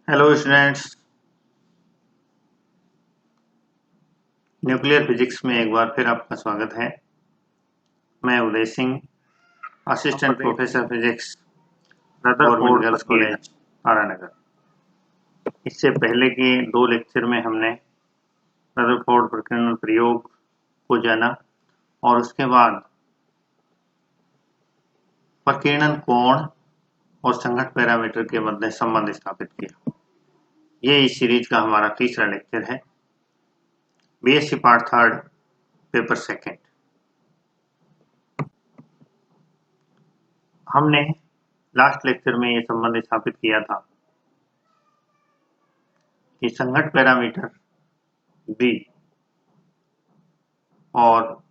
Hello students, nuclear physics में एक बार फिर आपका स्वागत है। मैं Uday Singh, assistant professor physics, government girls college Taranagar. इससे पहले के दो लेक्चर में हमने रदरफोर्ड प्रकीर्णन प्रयोग को जाना और उसके बाद प्रकीर्णन कोण और संघट्ट पैरामीटर के मध्य संबंध स्थापित किया। ये इस सीरीज का हमारा तीसरा लेक्चर है। BSc part third, paper second. हमने लास्ट लेक्चर में ये संबंध स्थापित किया था कि संघट्ट पैरामीटर b और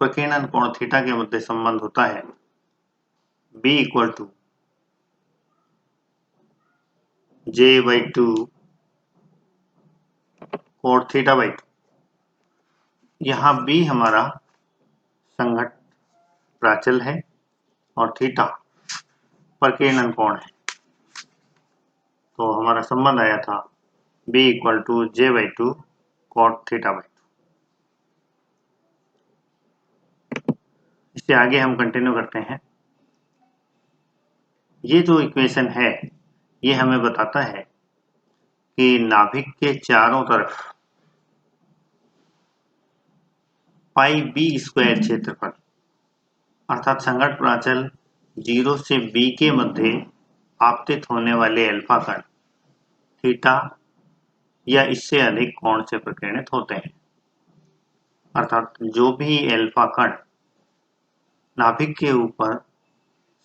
प्रकीर्णन कोण थीटा के मध्य संबंध होता है b इक्वल टू j/2 कोण θ/2। यहाँ b हमारा संघट्ट प्राचल है और थीटा प्रकीर्णन कोण है। तो हमारा संबंध आया था b इक्वल टू j/2 कोण θ/2। इससे आगे हम कंटिन्यू करते हैं। ये जो इक्वेशन है ये हमें बताता है कि नाभिक के चारों तरफ पाई बी स्क्वायर क्षेत्रफल अर्थात संघट्ट प्राचल 0 से b के मध्य आपतित होने वाले अल्फा कण थीटा या इससे अधिक कोण से प्रकीर्णित होते हैं। अर्थात जो भी अल्फा कण नाभिक के ऊपर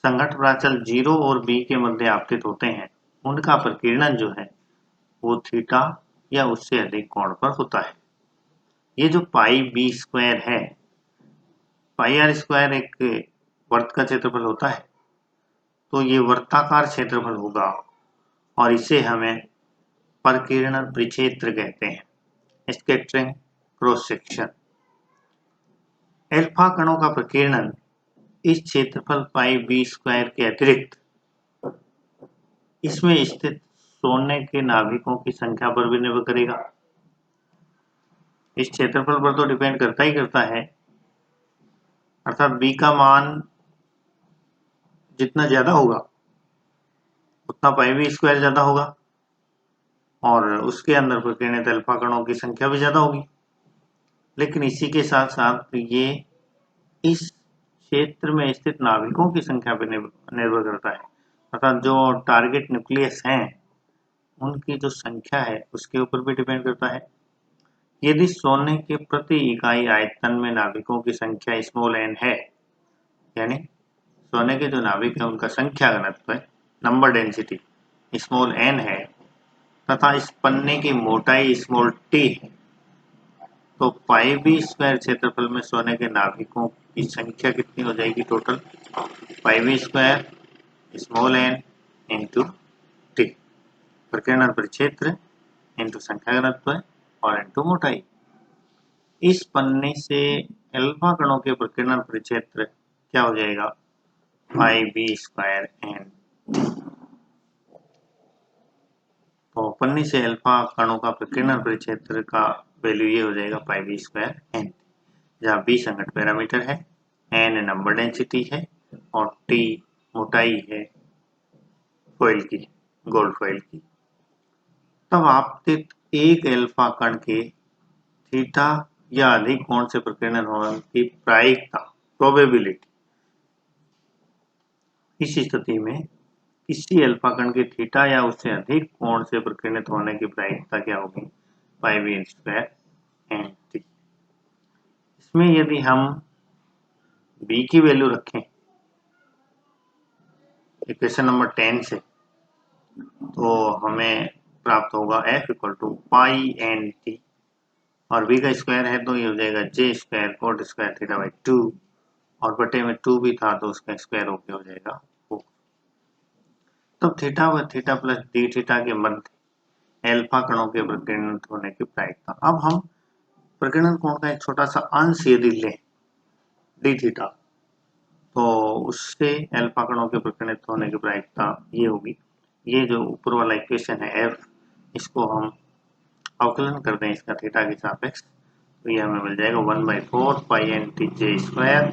संघट्ट प्राचल 0 और b के मध्य आपतित होते हैं उनका प्रकीर्णन जो है वो थीटा या उससे अधिक कोण पर होता है। ये जो पाई बी स्क्वायर है, पाई आर स्क्वायर एक वर्त का क्षेत्रफल होता है, तो ये वर्ताकार क्षेत्रफल होगा और इसे हमें प्रकीर्णन परिक्षेत्र कहते हैं, स्कैटरिंग क्रॉस सेक्शन। अल्फा कणों का प्रकीर्णन इस क्षेत्रफल पाई बी स्क्वायर के अतिरिक्त इसमें स्थित सोने के नाभिकों की संख्या पर भी निर्भर करेगा। इस क्षेत्रफल पर तो डिपेंड करता ही करता है। अर्थात b का मान जितना ज्यादा होगा उतना पाई बी स्क्वायर ज्यादा होगा और उसके अंदर प्रकीर्णित अल्फा कणों की संख्या भी ज्यादा होगी। लेकिन इसी के साथ साथ ये इस क्षेत्र में स्थित नाभिकों की संख्या पर निर्भर करता है। अर्थात जो टारगेट न्यूक्लियस हैं उनकी जो संख्या है उसके ऊपर भी डिपेंड करता है। यदि सोने के प्रति इकाई आयतन में नाभिकों की संख्या स्मॉल n है, यानी सोने के जो नाभिक है उनका संख्या घनत्व है, नंबर डेंसिटी स्मॉल n है तथा इस पन्ने की मोटाई स्मॉल t है, तो पाई बी स्क्वायर क्षेत्रफल में सोने के नाभिकों की संख्या कितनी हो जाएगी? Total pi B square small n into T, प्रकीर्णन परिक्षेत्र इंटू संख्या घनत्व और इंटू मोटाई। इस पन्ने से अल्फा कणों के प्रकीर्णन परिक्षेत्र क्या हो जाएगा? पाई बी स्क्वायर एन। तो पन्ने से अल्फा कणों का प्रकीर्णन परिक्षेत्र का वैल्यू ये हो जाएगा पाई बी स्क्वायर एन, जहाँ बी संघट्ट पैरामीटर है, एन नंबर डेंसिटी है और टी मोटाई है फॉइल की, गोल्ड फॉइल की। तब आपतित एक अल्फा कण के थीटा या अधिक कोण से प्रकीर्णन होने की प्रायिकता, प्रोबेबिलिटी, इस स्थिति में किसी अल्फा कण के थीटा या उससे अधिक कोण से प्रकीर्णित होने की प्रायिकता क्या होगी? पाई बी स्क्वायर एन टी। इसमें यदि हम b की वैल्यू रखें इक्वेशन नंबर 10 से, तो हमें प्राप्त होगा f equal to pi N T और b का स्क्वायर है तो ये हो जाएगा j square cot square theta by 2 और बटे में 2 भी था तो उसका स्क्वायर होके हो जाएगा 4। तब थीटा व थीटा प्लस डी थीटा के मध्य अल्फा कणों के प्रकीर्णन होने की प्रायिकता। अब हम प्रकीर्णन कोण का एक छोटा सा अंश यदि लें डी थीटा, तो उससे अल्फा कणों के प्रकीर्णित होने की प्रायिकता ये होगी ये जो ऊपर वाला इक्वेशन है एफ, इसको हम अवकलन कर दें इसका थीटा के सापेक्ष, तो ये हमें मिल जाएगा 1/4 pi N T J square,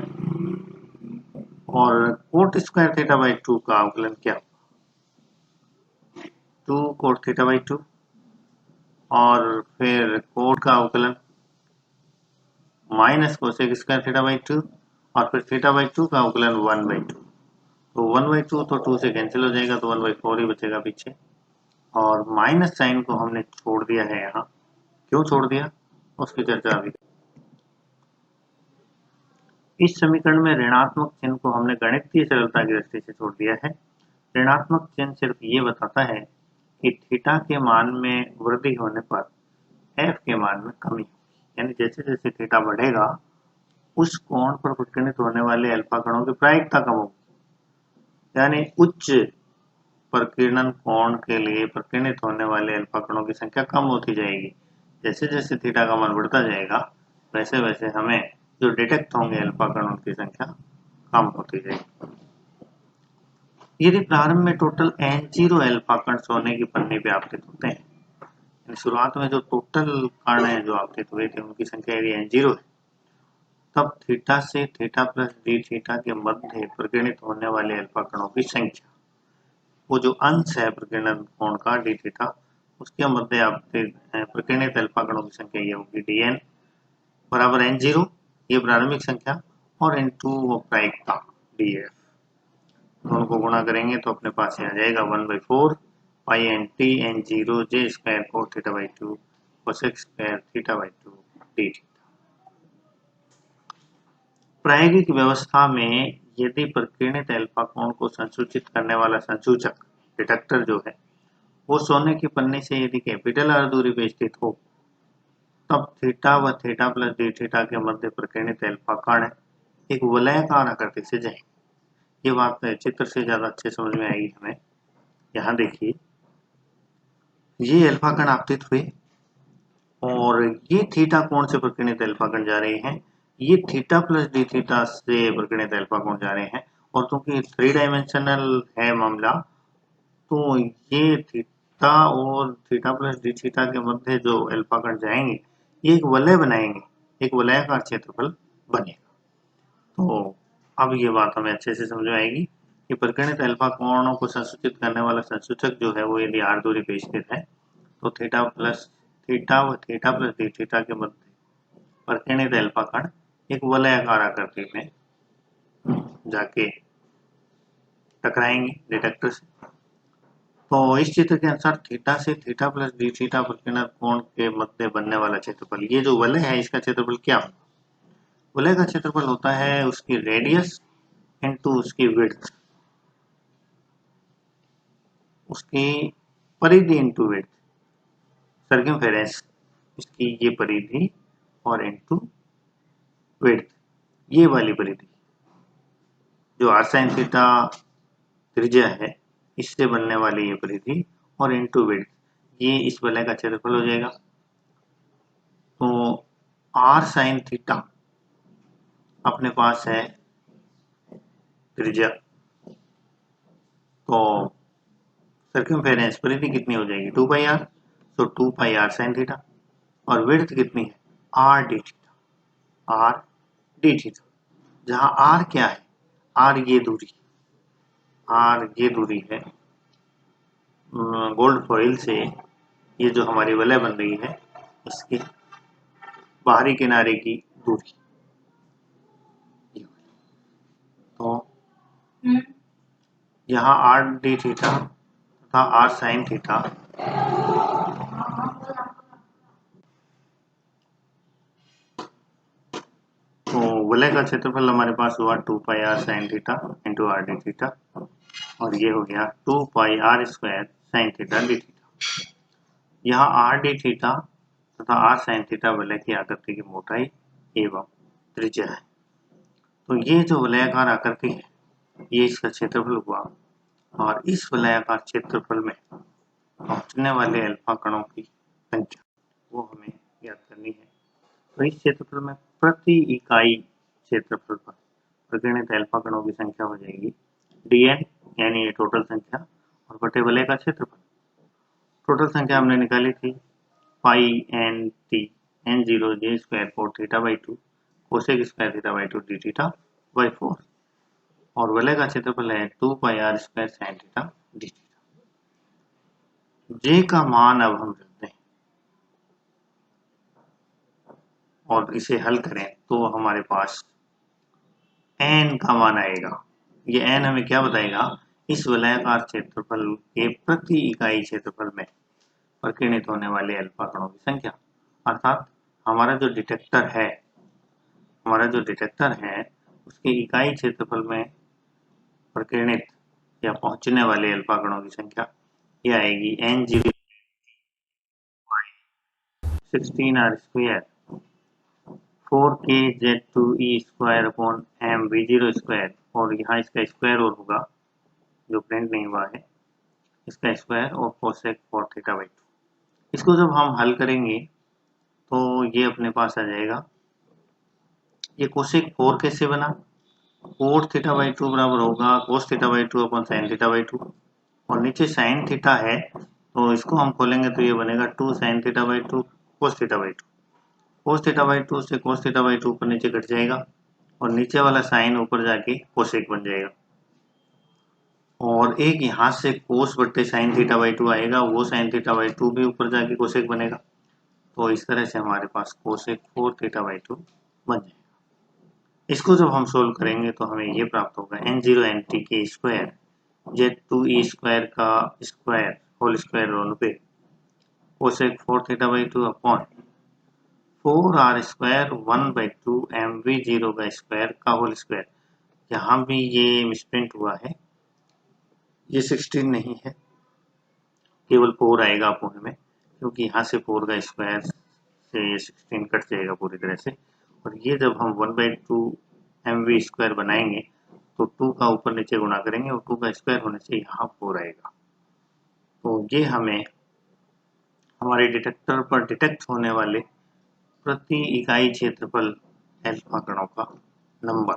और कोट स्क्वायर थीटा बाई 2 का अवकलन क्या होगा, 2 कोट थीटा बाई 2, और फिर कोट का अवकलन minus cosec square theta by 2, और फिर थीटा बाई 2 का अवकलन 1/2, तो 1/2 तो 2 से कैंसिल हो जाएगा, तो 1/4 ही बचेगा पीछे, और माइनस साइन को हमने छोड़ दिया है यहाँ, क्यों छोड़ दिया उसकी चर्चा अभी। इस समीकरण में ऋणात्मक चिन्ह को हमने गणितीय सरलता की दृष्टि से छोड़ दिया है। ऋणात्मक चिन्ह सिर्फ ये बताता है कि थीटा के मान में वृद्धि होने पर एफ के मान में कमी होगी, यानी जैसे जैसे थीटा बढ़ेगा उस कोण पर प्रकीर्णित होने वाले अल्फा कणों की प्रायिकता कम होगी, यानी उच्च प्रकीर्णन कोण के लिए प्रकीर्णित होने वाले अल्फा कणों की संख्या कम होती जाएगी। जैसे जैसे थीटा का मान बढ़ता जाएगा वैसे वैसे हमें जो डिटेक्ट होंगे अल्फा कणों की संख्या कम होती जाएगी। यदि प्रारंभ में टोटल n0 अल्फा कण सोने की पन्नी पे आपतित होते हैं, यानी शुरुआत में जो टोटल कण है जो आपतित हुए थे उनकी संख्या यदि n0 है, तब थीटा से थीटा प्लस डी थीटा के मध्य प्रकीर्णित होने वाले अल्फा कणों की संख्या, वो जो अंश है प्रकीर्णन कोण का डी थीटा, उसके मध्य आपतित प्रकीर्णित अल्फा कणों की संख्या ये होगी dn बराबर n0, ये प्रारंभिक संख्या, और n2 वो प्रायिकता df, दोनों को गुणा करेंगे तो अपने पास आ जाएगा 1/4 pi N T N zero J square cot theta by 2 cosec square theta by 2 D theta. प्रायोगिक व्यवस्था में यदि प्रकीर्णित अल्फा कोण को संसूचित करने वाला संसूचक डिटेक्टर जो है वो सोने की पन्नी से यदि कैपिटल आर दूरी पे स्थित हो, तब थीटा व थीटा प्लस डी थीटा के मध्य प्रकीर्णित अल्फा कण एक वलयाकार आकृति से जाएंगे। ये बात चित्र से ज्यादा अच्छे समझ में आएगी हमें। यहाँ देखिए, ये अल्फा कण आपतित हुए और ये थीटा कोण से प्रकीर्णित अल्फा कण जा रहे हैं, ये थीटा प्लस डी थीटा से प्रकीर्णित अल्फा कोण जा रहे हैं, और क्योंकि 3 डायमेंशनल है मामला, तो ये थीटा और थीटा प्लस डी थीटा के मध्य जो अल्फा कण जाएंगे ये एक वलय बनाएंगे, एक वलयाकार क्षेत्रफल बनेगा। तो अब ये बात हमें अच्छे से समझ में आएगी कि प्रकीर्णित अल्फा कोणों को संसूचित करने वाला संसूचक जो है वो यदि आर दूरी पे स्थित है, तो थीटा व थीटा प्लस डी थीटा के मध्य प्रकीर्णित अल्फा कण एक वलयाकार आकृति में जाके टकराएंगे डिटेक्टर से। तो इस चित्र के अनुसार थीटा से थीटा प्लस डी थीटा प्रकीर्णन कोण के मध्य बनने वाला क्षेत्रफल, ये जो वलय है इसका क्षेत्रफल क्या होगा? वलय का क्षेत्रफल होता है उसकी रेडियस इनटू उसकी विड्थ, उसकी परिधि इनटू विड्थ, सर्कमफेरेंस इसकी ये परिधि, और इनटू विड्थ ये वाली परिधि जो आर साइन थीटा त्रिज्या है इससे बनने वाली ये परिधि, और इनटू विड्थ ये इस वलय का क्षेत्रफल हो जाएगा। तो आर साइन थीटा अपने पास है त्रिज्या, तो सर्कमफेरेंस परिधि कितनी हो जाएगी 2 पाई आर, तो 2 पाई आर साइन थीटा, और विड्थ कितनी है are D theta, are D theta, जहां आर क्या है, आर ये दूरी, आर ये दूरी है गोल्ड फॉइल से ये जो हमारी वलय बन रही है इसके बाहरी किनारे की दूरी। तो यहाँ आर डी थीटा तथा आर साइन थीटा तो वलय का क्षेत्रफल हमारे पास हुआ 2 pi R sine theta into R D theta, और ये हो गया 2 pi R square sine theta D theta. यहाँ आर डी थीटा तथा आर साइन थीटा वलय की आकृति की मोटाई एवं त्रिज्या है। तो ये जो वलयाकार आकृति है ये इसका क्षेत्रफल हुआ, और इस वलयाकार क्षेत्रफल में पहुंचने वाले अल्फा कणों की संख्या वो हमें ज्ञात करनी है। तो इस क्षेत्रफल में प्रति इकाई क्षेत्रफल पर प्रकीर्णित अल्फा कणों की संख्या हो जाएगी dn, यानी ये टोटल संख्या, और और बटे वलय का क्षेत्रफल। टोटल संख्या हमने निकाली थी pi N T N 0 J square four theta by 2 cosec square theta by 2 D theta by 4 और वलय का क्षेत्रफल है 2 pi R square sine theta D theta. J का मान अब हम रखते हैं और इसे हल करें तो हमारे पास एन का मान आएगा। ये एन हमें क्या बताएगा, इस वलयाकार क्षेत्रफल के प्रति इकाई क्षेत्रफल में प्रकीर्णित होने वाले अल्फा कणों की संख्या। अर्थात हमारा जो डिटेक्टर है उसके इकाई क्षेत्रफल में प्रकीर्णित या पहुंचने वाले अल्फा कणों की संख्या ये आएगी N 0 16 R square 4k z2e square upon m v0 square और यहाँ इसका स्क्वायर और होगा जो प्रिंट नहीं हुआ है, इसका स्क्वायर और कोसेक 4 थीटा बाई 2। इसको जब हम हल करेंगे तो ये अपने पास आ जाएगा। ये कोसेक 4 कैसे बना, कोट थीटा बाई 2 बराबर होगा cos theta by 2 upon sine theta by 2 और नीचे साइन थीटा है तो इसको हम खोलेंगे तो ये बनेगा 2 sine theta by 2 cos theta by 2। Cos theta by 2 से कोस थीटा बाई 2 ऊपर नीचे कट जाएगा और नीचे वाला साइन ऊपर जाके कोसेक बन जाएगा और एक यहाँ से कोस बट्टे साइन थीटा बाई 2 आएगा, वो साइन थीटा बाई 2 भी ऊपर जाके कोसेक बनेगा। तो इस तरह से हमारे पास कोसेक 4 थीटा बाई 2 बन जाएगा। इसको जब हम सोल्व करेंगे तो हमें ये प्राप्त होगा n0 nt के स्क्वायर z2e स्क्वायर का स्क्वायर होल स्क्वायर रोल पे cosec 4 theta by 2 upon 4r square 1/2 mv0 का स्क्वायर का होल स्क्वायर। यहाँ भी ये मिसप्रिंट हुआ है, ये 16 नहीं है, केवल 4 आएगा पुणे में क्योंकि यहाँ से 4 का स्क्वायर से ये 16 कट जाएगा पूरी तरह से और ये जब हम 1/2 mv स्क्वायर बनाएंगे तो 2 का ऊपर नीचे गुणा करेंगे और 2 का स्क्वायर होने से यहाँ 4 आएगा। तो ये हमें हमारे डिटेक्टर पर डिटेक्ट होने वाले प्रति इकाई क्षेत्रफल अल्फा कणों का नंबर।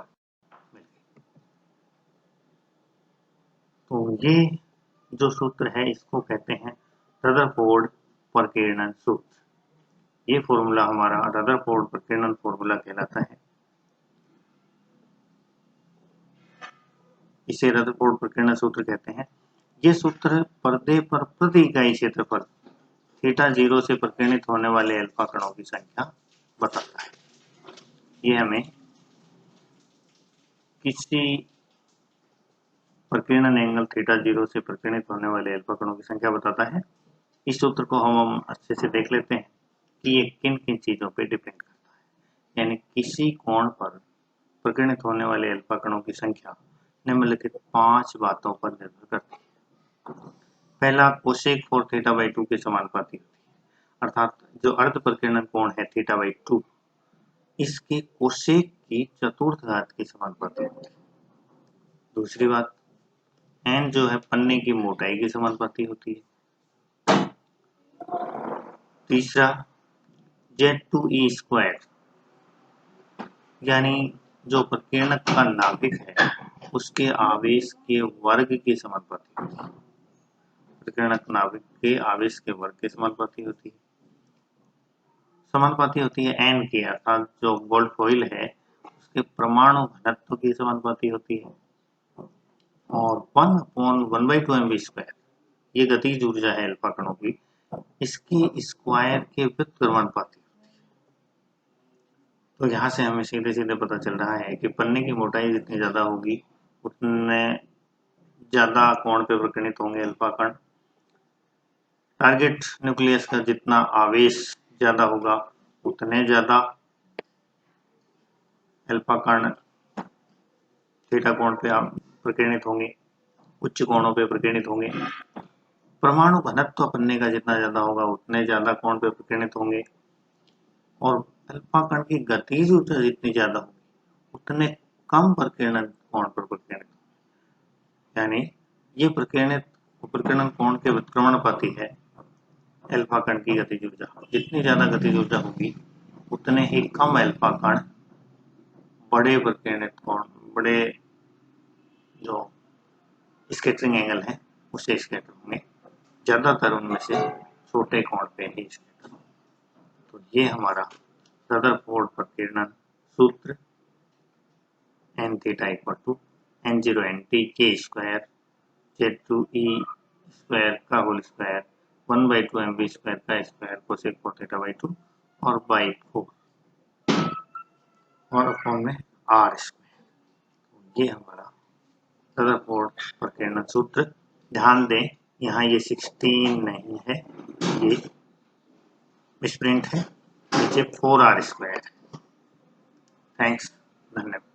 तो ये जो सूत्र है इसको कहते हैं रदरफोर्ड प्रकीर्णन सूत्र। ये फॉर्मूला हमारा रदरफोर्ड प्रकीर्णन फॉर्मूला कहलाता है। इसे रदरफोर्ड प्रकीर्णन सूत्र कहते हैं। ये सूत्र पर्दे पर प्रति इकाई क्षेत्रफल थीटा 0 से प्रकीर्णित होने वाले अल्फा कणों की संख्या बताता है। ये हमें किसी प्रकीर्णन एंगल थीटा 0 से प्रकीर्णित होने वाले अल्फा कणों की संख्या बताता है। इस सूत्र को हम अच्छे से देख लेते हैं कि ये किन किन चीजों पे डिपेंड करता है। यानी किसी कोण पर प्रकीर्णित होने वाले अल्फा कणों की संख्या निम्नलिखित 5 बातों पर निर्भर करती है। पहला, कोसेक 4 थीटा बाई 2 के समानुपाती होती है, अर्थात जो अर्ध प्रकीर्णन कोण है थीटा बाई 2 इसके कोसेक की चतुर्थ घात के समानुपाती होती है। दूसरी बात, एन जो है पन्ने की मोटाई के समानुपाती होती है। तीसरा, Z2e स्क्वायर यानी जो प्रकीर्णक का नाभिक है उसके आवेश के वर्ग के समानुपाती होती है। प्रकीर्णक नाभिक के आवेश के वर्ग के समानुपाती होती है। समानुपाती होती है एन के, अर्थात जो गोल्ड फॉइल है उसके परमाणु घनत्व की समानुपाती होती है। और 1/1/2 mv स्क्वायर ये गतिज ऊर्जा है अल्फा कणों की, इसके स्क्वायर के व्युत्क्रमानुपाती होती है। तो यहाँ से हमें सीधे सीधे पता चल रहा है कि पन्ने की मोटाई जितनी ज्यादा होगी उतने ज्यादा कोण पे प्रकीर्णित होंगे अल्फा कण। टारगेट न्यूक्लियस का जितना आवेश ज्यादा होगा उतने ज्यादा अल्फा कण थीटा कोण पे प्रकीर्णित होंगे, उच्च कोणों पे प्रकीर्णित होंगे। परमाणु घनत्व पन्ने का जितना ज्यादा होगा उतने ज्यादा कोण पे प्रकीर्णित होंगे और अल्फा कण की गतिज ऊर्जा जितनी ज्यादा होगी उतने कम प्रकीर्णन कोण पर प्रकीर्णित होंगे। यानी ये प्रकीर्णन कोण के व्युत्क्रमानुपाती है अल्फा कण की गतिज ऊर्जा। जितनी ज्यादा गतिज ऊर्जा होगी उतने ही कम अल्फा कण बड़े प्रकीर्णित कोण, बड़े जो स्कैटरिंग एंगल है उसे स्कैटर होंगे, ज़्यादातर उनमें से छोटे कोण पे ही स्कैटर होंगे। तो ये हमारा रदरफोर्ड प्रकीर्णन सूत्र n theta equal to n0 nt k square z2e square का होल स्क्वायर 1/2 mv स्क्वायर का स्क्वायर कोसेक 4 थीटा बाई 2 और बाई 4 और अपॉन में r स्क्वायर। ये हमारा रदरफोर्ड प्रकीर्णन सूत्र। ध्यान दें यहाँ ये 16 नहीं है, ये मिसप्रिंट है, नीचे 4r स्क्वायर है। थैंक्स, धन्यवाद।